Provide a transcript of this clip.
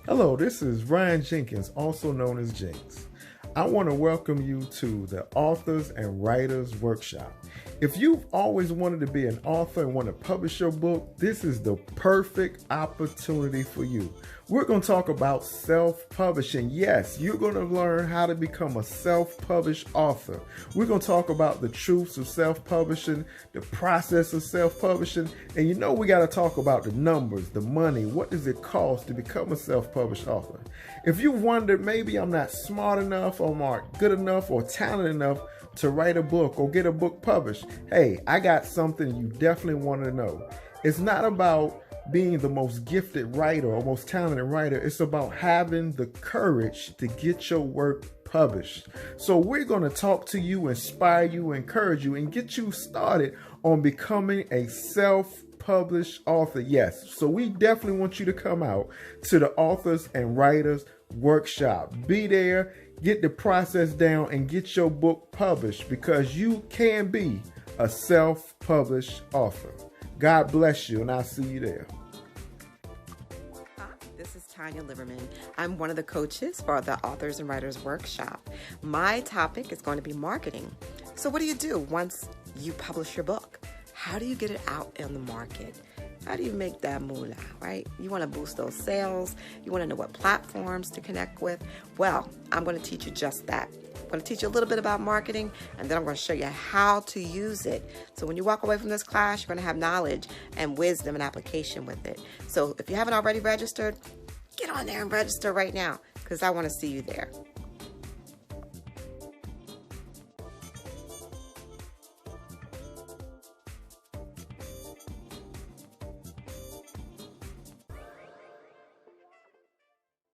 Hello, this is Ryan Jenkins, also known as Jinx. I want to welcome you to the Authors and Writers Workshop. If you've always wanted to be an author and want to publish your book, this is the perfect opportunity for you. We're going to talk about self-publishing. Yes, you're going to learn how to become a self-published author. We're going to talk about the truths of self-publishing, the process of self-publishing, and we got to talk about the numbers, the money, what does it cost to become a self-published author. If you wondered, maybe I'm not smart enough or not good enough or talented enough to write a book or get a book published, hey, I got something you definitely want to know. It's not about being the most gifted writer or most talented writer. It's about having the courage to get your work published. So we're going to talk to you, inspire you, encourage you, and get you started on becoming a self-published author. Yes, so we definitely want you to come out to the Authors and Writers Workshop. Be there, get the process down, and get your book published, because you can be a self-published author. God bless you, and I'll see you there. This is Tanya Liverman. I'm one of the coaches for the Authors and Writers Workshop. My topic is going to be marketing. So what do you do once you publish your book? How do you get it out in the market? How do you make that moolah, right? You want to boost those sales. You want to know what platforms to connect with. Well, I'm going to teach you just that. I'm going to teach you a little bit about marketing, and then I'm going to show you how to use it. So when you walk away from this class, you're going to have knowledge and wisdom and application with it. So if you haven't already registered, get on there and register right now, because I want to see you there.